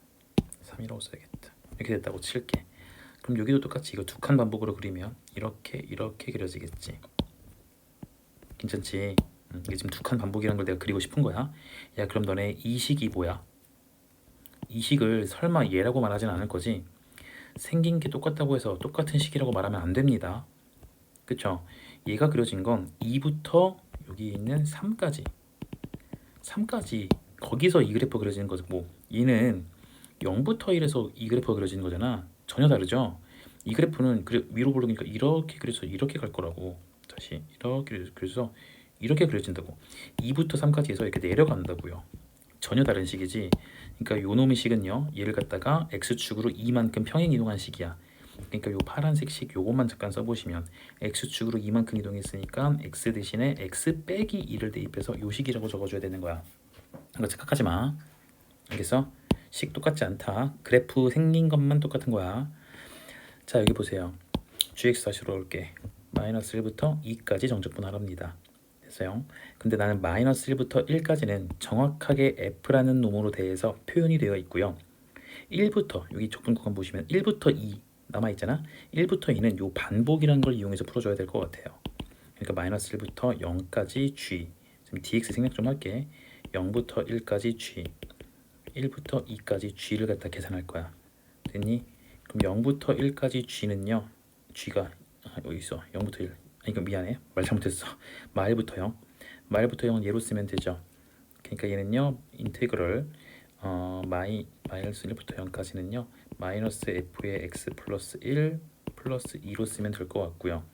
3이라고 써야겠다. 이렇게 됐다고 칠게. 그럼 여기도 똑같이 이거 두 칸 반복으로 그리면 이렇게 그려지겠지. 괜찮지? 이게 지금 두 칸 반복이라는 걸 내가 그리고 싶은 거야. 야, 그럼 너네 이 식이 뭐야? 이 식을 설마 얘라고 말하진 않을 거지? 생긴 게 똑같다고 해서 똑같은 식이라고 말하면 안 됩니다. 그쵸? 얘가 그려진 건 2부터 여기 있는 3까지 거기서 이 그래프 그려지는 거죠. 뭐 얘는 0부터 1에서 이 그래프가 그려지는 거잖아. 전혀 다르죠? 이 그래프는 위로 보려니까 이렇게 그려서 이렇게 갈 거라고. 다시 이렇게 그래서 이렇게 그려진다고. 2부터 3까지 해서 이렇게 내려간다고요. 전혀 다른 식이지. 그러니까 요 놈의 식은요, 얘를 갖다가 x축으로 2만큼 평행 이동한 식이야. 그러니까 요 파란색 식 요것만 잠깐 써보시면 x축으로 2만큼 이동했으니까 x 대신에 x 빼기 2를 대입해서 요 식이라고 적어줘야 되는 거야. 이거 착각하지 마. 알겠어? 식 똑같지 않다. 그래프 생긴 것만 똑같은 거야. 자, 여기 보세요. gx 다시로 올게. 마이너스 1부터 2까지 정적분하랍니다. 상관없어요. 근데 나는 마이너스 1부터 1까지는 정확하게 f라는 놈으로 대해서 표현이 되어 있고요. 1부터 여기 적분 구간 보시면 1부터 2 남아있잖아. 1부터 2는 요 반복이라는 걸 이용해서 풀어줘야 될 것 같아요. 그러니까 마이너스 1부터 0까지 g, 지금 dx 생략 좀 할게. 0부터 1까지 g, 1부터 2까지 g를 갖다 계산할 거야. 됐니? 그럼 0부터 1까지 g는요. g가 여기 있어. 0부터 1. 이거 미안해. 말 잘못했어. 마일부터 0. 마일부터 0은 얘로 쓰면 되죠. 그러니까 얘는요. 인테그럴 마이너스 1부터 0까지는요. 마이너스 f의 x 플러스 1 플러스 2로 쓰면 될 것 같고요.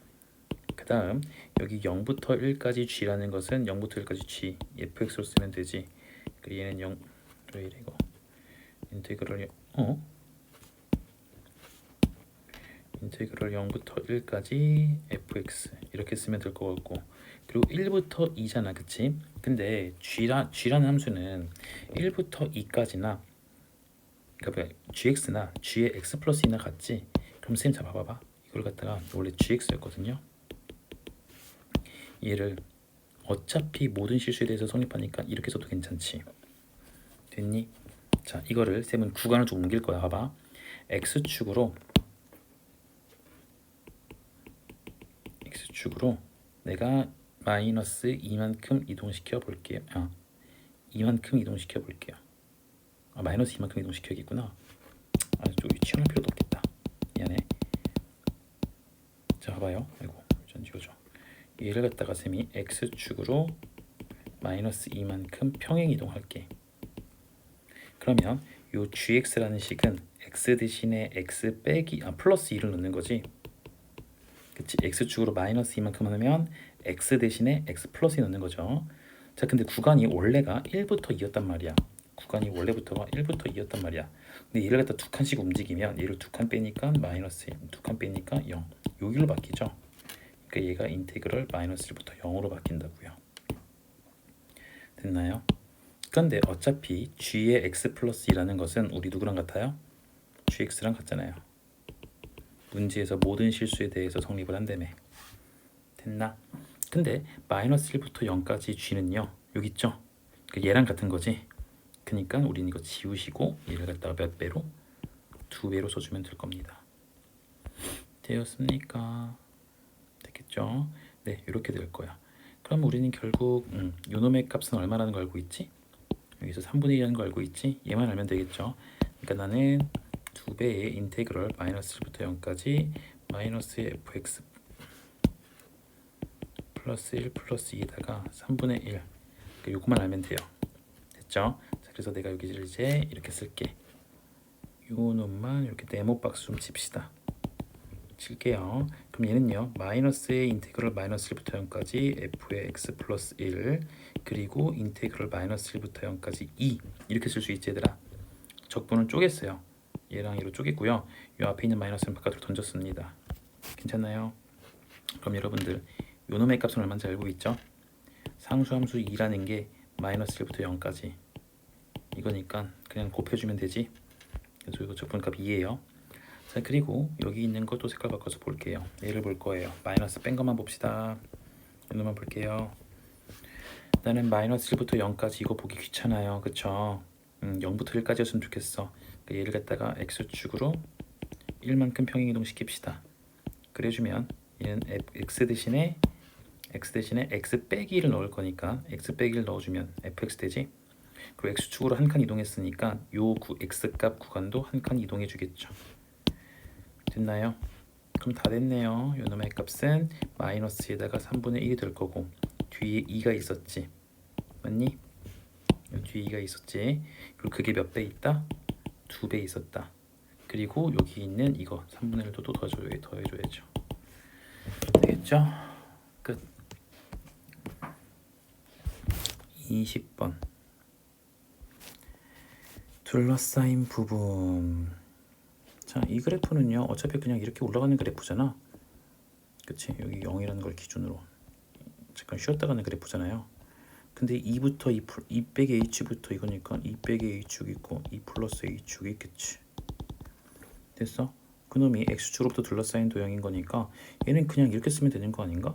그 다음 여기 0부터 1까지 g라는 것은 0부터 1까지 g fx로 쓰면 되지. 그 얘는 0 왜 이래 이거 인테그럴 인테그럴 0부터 1까지 fx 이렇게 쓰면 될 것 같고, 그리고 1부터 2잖아, 그치? 근데 g라는 함수는 1부터 2까지나 그러니까 gx나 g의 x 플러스 2나 같지? 그럼 쌤 잡아봐봐. 이걸 갖다가 원래 gx였거든요. 얘를 어차피 모든 실수에 대해서 성립하니까 이렇게 써도 괜찮지. 됐니? 자, 이거를 쌤은 구간을 좀 옮길 거야. 봐봐. x축으로 내가 마이너스 2만큼 이동시켜 볼게요. 이만큼 이동시켜 볼게요. 마이너스 2만큼 이동시켜야겠구나. 저기 치워놓을 필요도 없겠다. 미안해. 자, 봐봐요. 아이고, 전 지워줘. 얘를 갖다가 쌤이 x축으로 마이너스 2만큼 평행 이동할게. 그러면 요 gx라는 식은 x 대신에 x 빼기 플러스 2를 넣는 거지. 그치? x축으로 마이너스 2만큼 하면 x 대신에 x 플러스 2 넣는 거죠. 자, 근데 구간이 원래가 1부터 2였단 말이야. 구간이 원래부터가 1부터 2였단 말이야. 근데 얘를 갖다 두 칸씩 움직이면 얘를 두 칸 빼니까 마이너스 1, 두 칸 빼니까 0. 여기로 바뀌죠. 그러니까 얘가 인테그럴 마이너스 1부터 0으로 바뀐다고요. 됐나요? 그런데 어차피 g의 x 플러스 2라는 것은 우리 누구랑 같아요? gx랑 같잖아요. 문제에서 모든 실수에 대해서 성립을 한다며. 됐나? 근데 마이너스 1부터 0까지 g는요. 여기 있죠? 얘랑 같은 거지. 그러니까 우리는 이거 지우시고 얘를 갖다가 몇 배로? 2배로 써주면 될 겁니다. 되었습니까? 됐겠죠? 네, 이렇게 될 거야. 그럼 우리는 결국 요놈의 값은 얼마라는 거 알고 있지? 여기서 3분의 1이라는 거 알고 있지? 얘만 알면 되겠죠? 그러니까 나는 2배의 인테그럴 마이너스 1부터 0까지 마이너스 fx 플러스 1 플러스 2에다가 3분의 1 그러니까 요거만 알면 돼요. 됐죠? 자, 그래서 내가 여기를 이제 이렇게 쓸게. 요 놈만 이렇게 네모 박스 좀 칩시다. 칠게요. 그럼 얘는요. 마이너스의 인테그럴 마이너스 1부터 0까지 f의 x 플러스 1 그리고 인테그럴 마이너스 1부터 0까지 2 이렇게 쓸 수 있지 얘들아. 적분은 쪼갰어요. 얘랑 얘로 쪼갰고요. 요 앞에 있는 마이너스는 바깥으로 던졌습니다. 괜찮나요? 그럼 여러분들 요놈의 값은 얼마인지 알고 있죠? 상수함수 2라는 게 마이너스 1부터 0까지 이거니까 그냥 곱해주면 되지. 그래서 이거 적분값 2예요. 자, 그리고 여기 있는 것도 색깔 바꿔서 볼게요. 얘를 볼 거예요. 마이너스 뺀 것만 봅시다. 이놈만 볼게요. 나는 마이너스 1부터 0까지 이거 보기 귀찮아요. 그쵸? 0부터 1까지였으면 좋겠어. 그러니까 얘를 갖다가 x축으로 1만큼 평행이동 시킵시다. 그래주면 얘는 x 대신에 x 빼기 1을 넣을 거니까 x 빼기 1 넣어주면 fx 되지. 그리고 x축으로 한 칸 이동했으니까 요 x값 구간도 한 칸 이동해 주겠죠. 됐나요? 그럼 다 됐네요. 요 놈의 값은 마이너스에다가 3분의 1이 될 거고 뒤에 2가 있었지. 맞니? 뒤에 2가 있었지. 그리고 그게 몇 배 있다? 2배 있었다. 그리고 여기 있는 이거 3분의 1도 또 더해줘야죠. 되겠죠? 끝. 20번 둘러싸인 부분. 자, 이 그래프는요 어차피 그냥 이렇게 올라가는 그래프잖아. 그치? 여기 0이라는 걸 기준으로 잠깐 쉬었다 가는 그래프잖아요. 근데 2부터 2 빼기 h부터 이거니까 2 빼기 h축 있고 2 플러스 h축이 있겠지. 됐어? 그놈이 x축으로부터 둘러싸인 도형인 거니까 얘는 그냥 이렇게 쓰면 되는 거 아닌가?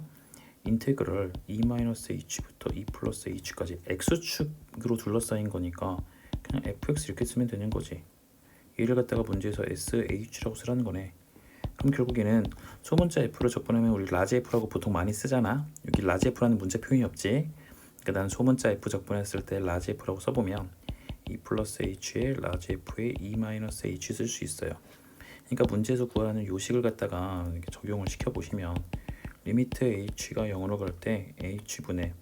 인테그럴 e-h부터 e 플러스 h까지 x축으로 둘러싸인 거니까 그냥 fx 이렇게 쓰면 되는 거지. 얘를 갖다가 문제에서 sh라고 쓰라는 거네. 그럼 결국에는 소문자 f를 적분하면 우리 라지 f라고 보통 많이 쓰잖아. 여기 라지 f라는 문자 표현이 없지. 그러니까 난 소문자 f 적분했을 때 라지 f라고 써보면 e 플러스 h에 라지 f에 e 마이너스 h 쓸 수 있어요. 그러니까 문제에서 구하라는 요식을 갖다가 이렇게 적용을 시켜 보시면 리미트 h가 0으로 갈 때 h분의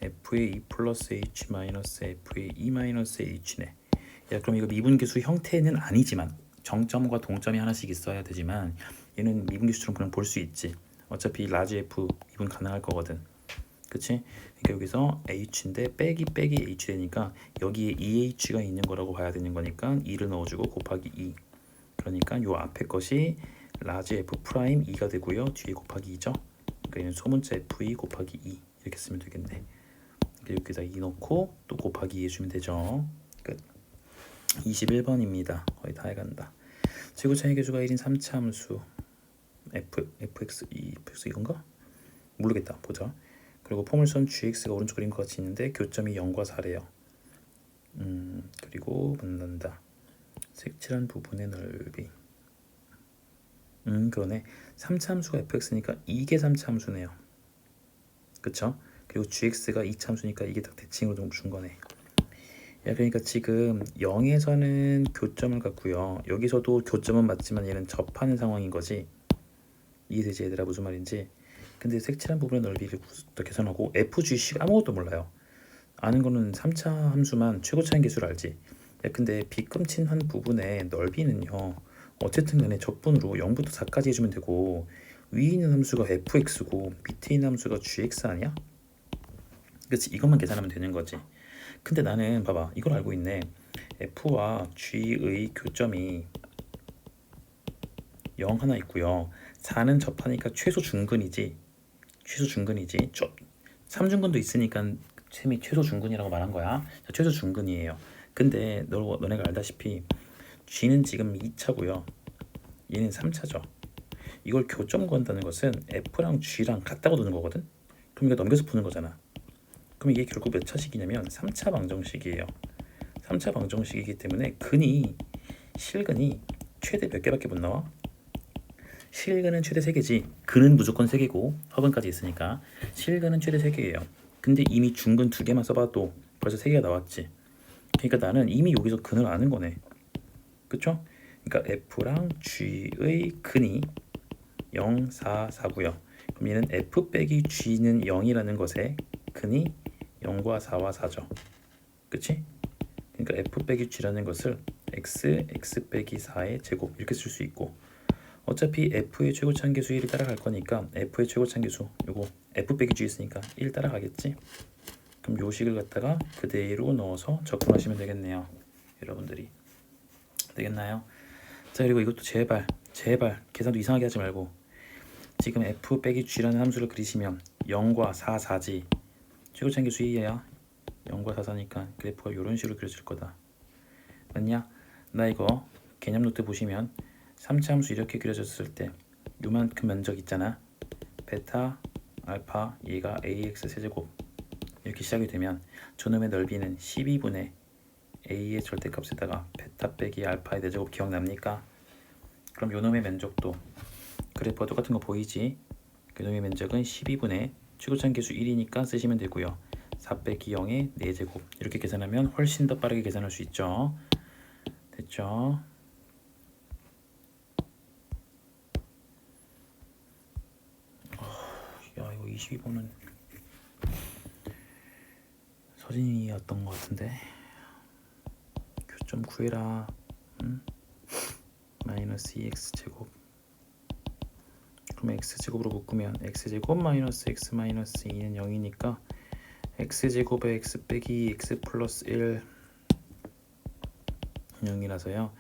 f의 e 플러스 h 마이너스 f의 e 마이너스 h네. 야, 그럼 이거 미분계수 형태는 아니지만 정점과 동점이 하나씩 있어야 되지만 얘는 미분계수처럼 그냥 볼 수 있지. 어차피 라지 f 미분 가능할 거거든. 그치? 그러니까 여기서 h인데 빼기 h 되니까 여기에 2h가 있는 거라고 봐야 되는 거니까 2를 넣어주고 곱하기 2. 그러니까 요 앞에 것이 라지 f 프라임 2가 되고요. 뒤에 곱하기 2죠. 그러니까 얘는 소문자 f2 곱하기 2 이렇게 쓰면 되겠네. 여기다 2 넣고 또 곱하기 2 해주면 되죠. 끝. 21번입니다. 거의 다 해간다. 지구차의 계수가 1인 3차 함수 fx 이건가? 모르겠다. 보자. 그리고 포물선 gx가 오른쪽 그림과 같이 있는데 교점이 0과 4래요. 그리고 만난다. 색칠한 부분의 넓이. 그러네. 3차 함수가 fx니까 이게 3차 함수네요. 그쵸? 그리고 gx가 2차 함수니까 이게 딱 대칭으로 준 거네. 야, 그러니까 지금 0에서는 교점을 갖고요. 여기서도 교점은 맞지만 얘는 접하는 상황인 거지. 이해되지 얘들아 무슨 말인지. 근데 색칠한 부분의 넓이를 또 계산하고 FGC 아무것도 몰라요. 아는 거는 3차 함수만 최고차인 계수를 알지. 야, 근데 비끔친한 부분의 넓이는요. 어쨌든 간에 적분으로 0부터 4까지 해주면 되고 위에 있는 함수가 fx고 밑에 있는 함수가 gx 아니야? 그치? 이것만 계산하면 되는 거지. 근데 나는 봐봐 이걸 알고 있네. f와 g의 교점이 0 하나 있고요. 4는 접하니까 최소 중근이지. 3중근도 있으니까 셈이 최소 중근이라고 말한 거야. 최소 중근이에요. 근데 너네가 알다시피 g는 지금 2차고요. 얘는 3차죠. 이걸 교점 구한다는 것은 f랑 g랑 같다고 두는 거거든. 그럼 이거 넘겨서 푸는 거잖아. 그럼 이게 결국 몇 차식이냐면 3차 방정식이에요. 3차 방정식이기 때문에 실근이 최대 몇 개밖에 못 나와? 실근은 최대 3개지. 근은 무조건 3개고 허근까지 있으니까 실근은 최대 3개예요. 근데 이미 중근 2개만 써봐도 벌써 3개가 나왔지. 그러니까 나는 이미 여기서 근을 아는 거네. 그쵸? 그러니까 f랑 g의 근이 0, 4, 4고요. 그럼 얘는 f 빼기 g는 0이라는 것에 근이 0과 4와 4죠. 그치? 그러니까 f 빼기 g라는 것을 x 빼기 4의 제곱 이렇게 쓸 수 있고 어차피 f의 최고차항계수 1이 따라갈 거니까 f의 최고차항계수 요거 f 빼기 g 있으니까 1 따라가겠지? 그럼 요식을 갖다가 그대로 넣어서 적분하시면 되겠네요. 여러분들이 되겠나요? 자 그리고 이것도 제발 계산도 이상하게 하지 말고 지금 f 빼기 g라는 함수를 그리시면 0과 4, 4지 최고차항계수 2야 0과 4, 4니까 그래프가 이런 식으로 그려질 거다. 맞냐? 나 이거 개념 노트 보시면 3차 함수 이렇게 그려졌을 때 요만큼 면적 있잖아. 베타, 알파, 얘가 ax 세제곱 이렇게 시작이 되면 저놈의 넓이는 12분의 a의 절대값에다가 베타 빼기 알파의 대제곱 기억납니까? 그럼 요놈의 면적도 그래프와 똑같은 거 보이지? 요놈의 면적은 12분의 최고차항계수 1이니까 쓰시면 되고요. 4 빼기 0의 4제곱 이렇게 계산하면 훨씬 더 빠르게 계산할 수 있죠. 됐죠? 야 이거 22번은 서진이었던 것 같은데 교점 구해라. 마이너스 2x제곱 그럼 x제곱으로 묶으면 x제곱 마이너스 x 마이너스 2는 0이니까 x제곱에 x 빼기 x 플러스 1 0이라서요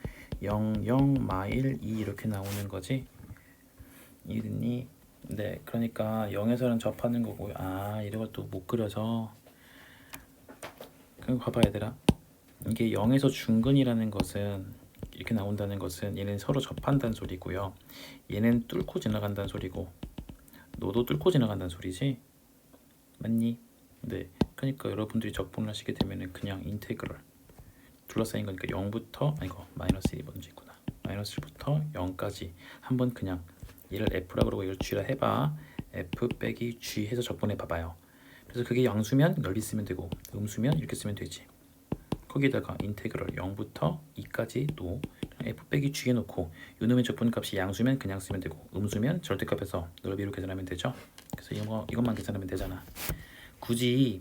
0, 0, 마 1, 2 이렇게 나오는 거지. 이랬니? 네, 그러니까 0에서는 접하는 거고요. 아, 이런 것도 못 그려서. 그럼 봐봐 얘들아. 이게 0에서 중근이라는 것은 이렇게 나온다는 것은 얘는 서로 접한다는 소리고요. 얘는 뚫고 지나간다는 소리고 너도 뚫고 지나간다는 소리지. 맞니? 네. 그러니까 여러분들이 적분을 하시게 되면은 그냥 인테그럴 둘러싸인 거니까 0부터 아니고 마이너스 1이 먼저 있구나. 마이너스 1부터 0까지 한번 그냥 얘를 f라 그러고 이걸 g라 해봐. f 빼기 g 해서 적분해 봐봐요. 그래서 그게 양수면 넓이 쓰면 되고 음수면 이렇게 쓰면 되지. 거기다가 인테그럴 0부터 2까지 또 f 빼기 g 해놓고 요놈의 적분값이 양수면 그냥 쓰면 되고 음수면 절대값에서 넓이로 계산하면 되죠. 그래서 이것만 계산하면 되잖아. 굳이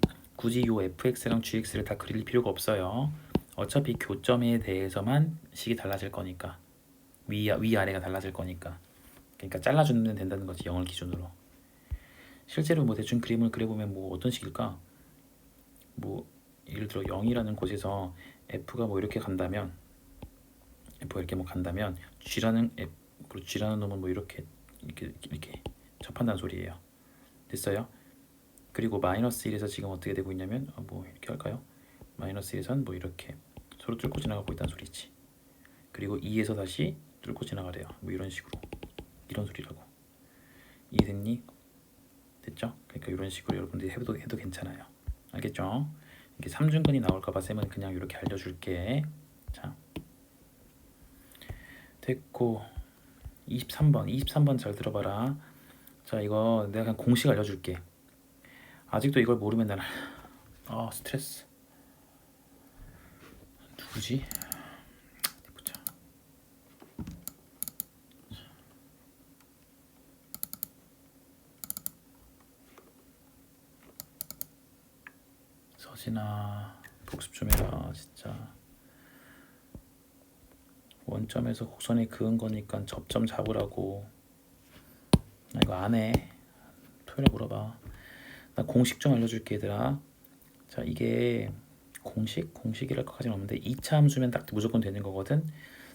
요 fx랑 gx를 다 그릴 필요가 없어요. 어차피 교점에 대해서만 식이 달라질 거니까 위아래가 달라질 거니까 그러니까 잘라주면 된다는 거지 0을 기준으로. 실제로 뭐 대충 그림을 그려보면 뭐 어떤 식일까? 뭐 예를 들어 0이라는 곳에서 f가 뭐 이렇게 간다면 f가 이렇게 뭐 간다면 g라는 놈은 뭐 이렇게 접한다는 소리예요. 됐어요? 그리고 마이너스 1에서 지금 어떻게 되고 있냐면 뭐 이렇게 할까요? 마이너스 1에선 뭐 이렇게 서로 뚫고 지나가고 있다는 소리지. 그리고 2에서 다시 뚫고 지나가래요. 뭐 이런 식으로 이런 소리라고. 이해됐니? 됐죠? 그러니까 이런 식으로 여러분들이 해도 괜찮아요. 알겠죠? 이게 삼중근이 나올까봐 쌤은 그냥 이렇게 알려줄게. 자, 됐고 23번 잘 들어봐라. 자, 이거 내가 그냥 공식 알려줄게. 아직도 이걸 모르면 나는 스트레스. 누구지? 보자. 서진아 복습 좀 해라 진짜. 원점에서 곡선에 그은 거니까 접점 잡으라고. 나 이거 안 해. 토요일에 물어봐. 나 공식 좀 알려줄게 얘들아. 자, 이게 공식이랄 것까지는 없는데 2차 함수면 딱 무조건 되는 거거든.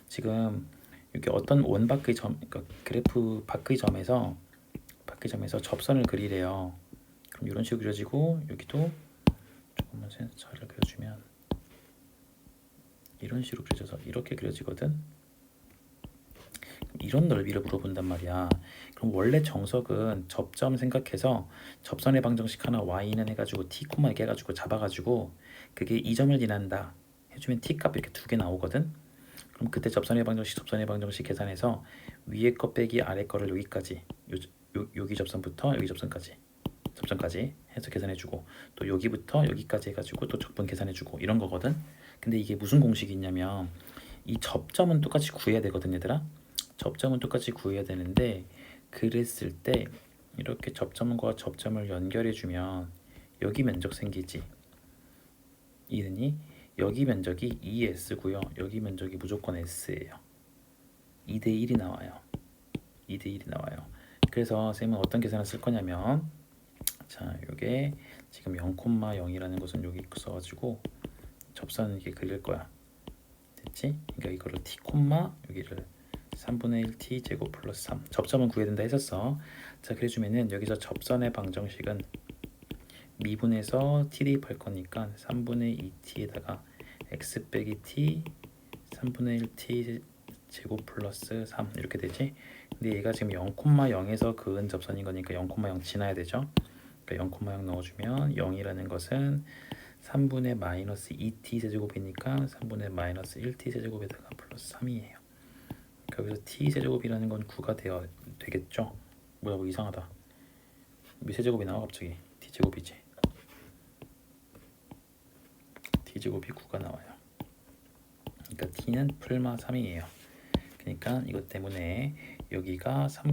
지금 이렇게 어떤 원 밖의 점, 그러니까 그래프 밖의 점에서 접선을 그리래요. 그럼 이런 식으로 그려지고 여기도 조금만 잘 그려주면 이런 식으로 그려져서 이렇게 그려지거든. 이런 넓이를 물어본단 말이야. 그럼 원래 정석은 접점 생각해서 접선의 방정식 하나 y는 해가지고 t, 이렇게 해가지고 잡아가지고 그게 이 점을 지난다 해주면 t 값 이렇게 두 개 나오거든. 그럼 그때 접선의 방정식 계산해서 위에 거 빼기 아래 거를 여기까지 여기 접선부터 여기 접선까지 해서 계산해주고 또 여기부터 여기까지 해가지고 또 적분 계산해주고 이런 거거든. 근데 이게 무슨 공식이 있냐면 이 접점은 똑같이 구해야 되거든 얘들아. 접점은 똑같이 구해야 되는데 그랬을 때 이렇게 접점과 접점을 연결해주면 여기 면적 생기지. 이해되니? 여기 면적이 2s고요. 여기 면적이 무조건 s예요. 2대1이 나와요. 2대1이 나와요. 그래서 쌤은 어떤 계산을 쓸 거냐면 자, 요게 지금 0,0이라는 것은 여기 써가지고 접선을 이렇게 그릴 거야. 됐지? 그러니까 이거를 t, 여기를 3분의 1 t 제곱 플러스 3 접점은 구해야 된다 했었어. 자, 그래주면은 여기서 접선의 방정식은 미분해서 t 대입할 거니까 3분의 2t에다가 x 빼기 t 3분의 1t 제곱 플러스 3 이렇게 되지. 근데 얘가 지금 0,0에서 그은 접선인 거니까 0,0 지나야 되죠. 그러니까 0,0 넣어주면 0이라는 것은 3분의 마이너스 2t 세제곱이니까 3분의 마이너스 1t 세제곱에다가 플러스 3이에요. 여기서 t 세제곱이라는 건 9가 되겠죠. 뭐야, 뭐 이상하다. 몇 세제곱이 나와 갑자기? t 제곱이지. t 제곱이 9가 나와요. 그러니까 t는 풀마 3이에요. 그러니까 이것 때문에 여기가 3,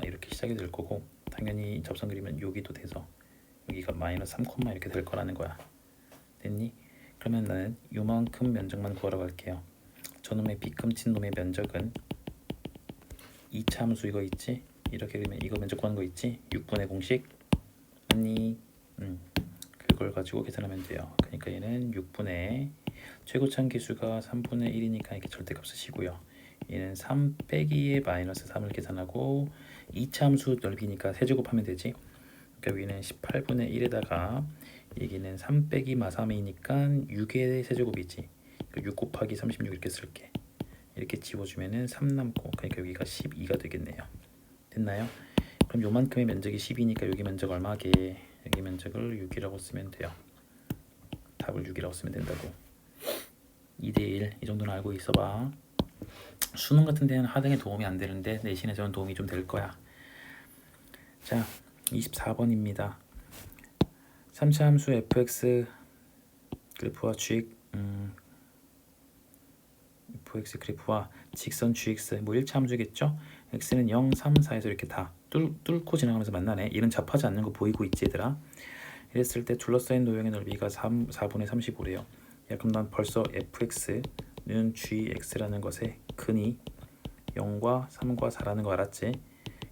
이렇게 시작이 될 거고 당연히 접선 그리면 여기도 돼서 여기가 마이너스 3, 이렇게 될 거라는 거야. 됐니? 그러면 나는 요만큼 면적만 구하라고 할게요. 저놈의 비금친 놈의 면적은 2차 함수 이거 있지? 이렇게 그리면 이거 면적 구하는 거 있지? 6분의 공식 맞니? 그걸 가지고 계산하면 돼요. 그러니까 얘는 6분의 최고참 기수가 3분의 1이니까 이렇게 절대값을 쓰시고요. 얘는 3 빼기의 마이너스 3을 계산하고 2차 함수 넓이니까 세제곱하면 되지. 그러니까 여기는 18분의 1에다가 여기는 3 빼기 마3이니까 6의 세제곱이지. 6 곱하기 36 이렇게 쓸게. 이렇게 지워주면은 3 남고 그러니까 여기가 12가 되겠네요. 됐나요? 그럼 요만큼의 면적이 10이니까 여기 면적 얼마게? 여기 면적을 6이라고 쓰면 돼요. 답을 6이라고 쓰면 된다고. 2대1 이 정도는 알고 있어봐. 수능 같은 데는 하등에 도움이 안 되는데 내신에서는 도움이 좀 될 거야. 자, 24번입니다. 3차 함수 fx 그래프와 fx 그래프와 직선 gx 뭐 1차 함수겠죠? x는 0, 3, 4에서 이렇게 다 뚫고 지나가면서 만나네. 이런 잡하지 않는 거 보이고 있지 얘들아? 이랬을 때 둘러싸인 도형의 넓이가 4분의 35래요. 야, 그럼 난 벌써 fx는 gx라는 것의 근이 0과 3과 4라는 거 알았지?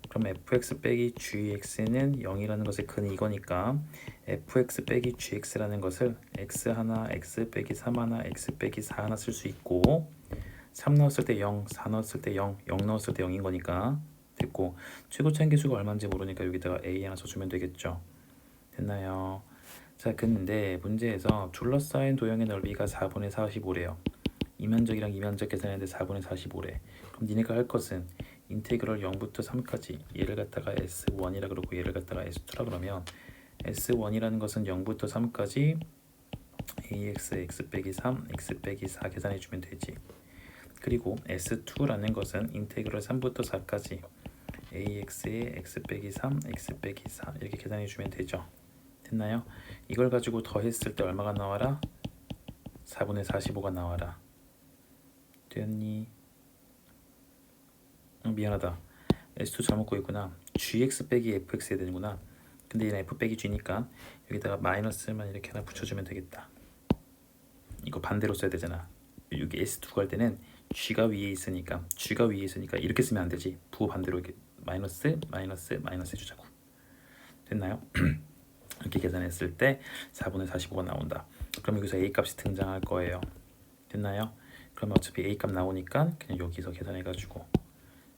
그럼 fx 빼기 gx는 0이라는 것의 근이 이거니까 fx 빼기 gx라는 것을 x 하나, x 빼기 3 하나, x 빼기 4 하나 쓸 수 있고 3 넣었을 때 0, 4 넣었을 때 0, 0 넣었을 때 0인 거니까 됐고 최고 차항계수가 얼마인지 모르니까 여기다가 a 하나 써주면 되겠죠. 됐나요? 자, 근데 문제에서 둘러싸인 도형의 넓이가 4분의 45래요. 이면적이랑 이면적 계산했는데 4분의 45래. 그럼 니네가 할 것은 인테그럴 0부터 3까지 얘를 갖다가 S1이라 그러고 얘를 갖다가 S2라 그러면 S1이라는 것은 0부터 3까지 AX, X 빼기 3, X 빼기 4 계산해주면 되지. 그리고 S2라는 것은 인테그럴 3부터 4까지 AX에 X 빼기 3, X 빼기 4 이렇게 계산해주면 되죠. 됐나요? 이걸 가지고 더했을 때 얼마가 나와라? 4분의 45가 나와라. 됐니? 미안하다. S2 잘못 구했구나. GX 빼기 FX 해야 되는구나. 근데 얘는 F 빼기 G니까 여기다가 마이너스만 이렇게 하나 붙여주면 되겠다. 이거 반대로 써야 되잖아. 여기 S2 갈 때는 G가 위에 있으니까 이렇게 쓰면 안 되지. 부호 반대로 이렇게 마이너스 해주자고. 됐나요? 이렇게 계산했을 때 4분의 45가 나온다. 그럼 여기서 A 값이 등장할 거예요. 됐나요? 그러면 어차피 A 값 나오니까 그냥 여기서 계산해가지고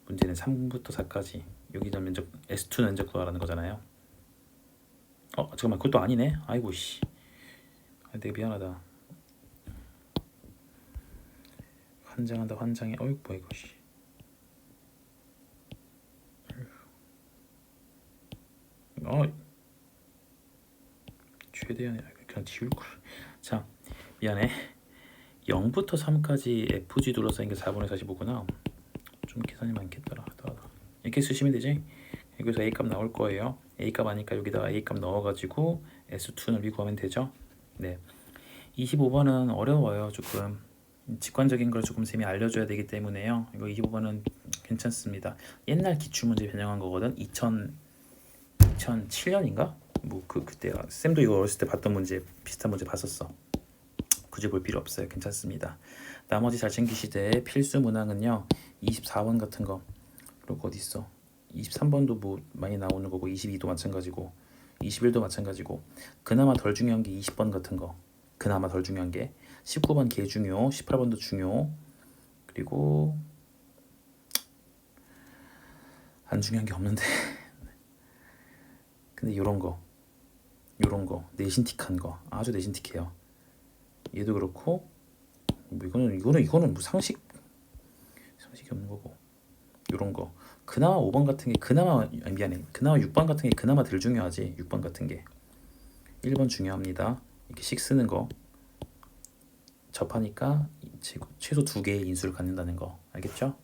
문제는 3부터 4까지 여기다 면적 S2 면적 구하라는 거잖아요. 잠깐만 그것도 아니네. 아이고 씨. 되게 미안하다. 환장한다 환장해. 어이구 뭐야 이거 씨. 최대한의 그냥 지울 걸. 자, 미안해. 0부터 3까지 FG 둘러싸인 게 4분의 45구나. 좀 계산이 많겠더라. 이렇게 쓰시면 되지. 여기서 A 값 나올 거예요. A 값 아니까 여기다가 A 값 넣어가지고 S2 넓이 구하면 되죠. 네. 25번은 어려워요. 조금 직관적인 걸 조금 쌤이 알려줘야 되기 때문에요. 이거 25번은 괜찮습니다. 옛날 기출문제 변형한 거거든. 2007년인가? 뭐 그때가 쌤도 이거 어렸을 때 봤던 문제 비슷한 문제 봤었어. 굳이 볼 필요 없어요. 괜찮습니다. 나머지 잘 챙기시되 필수 문항은요. 24번 같은 거 그리고 어디 있어? 23번도 뭐 많이 나오는 거고 22도 마찬가지고 21도 마찬가지고 그나마 덜 중요한 게 20번 같은 거 그나마 덜 중요한 게 19번 개 중요 18번도 중요 그리고 안 중요한 게 없는데 근데 요런 거 내신틱한 거 아주 내신틱해요. 얘도 그렇고 뭐 이거는 뭐 상식이 없는 거고 요런 거 그나마 5번 같은 게 그나마 6번 같은 게 그나마 덜 중요하지. 6번 같은 게 1번 중요합니다. 이렇게 식 쓰는 거 접하니까 최소 2개의 인수를 갖는다는 거 알겠죠?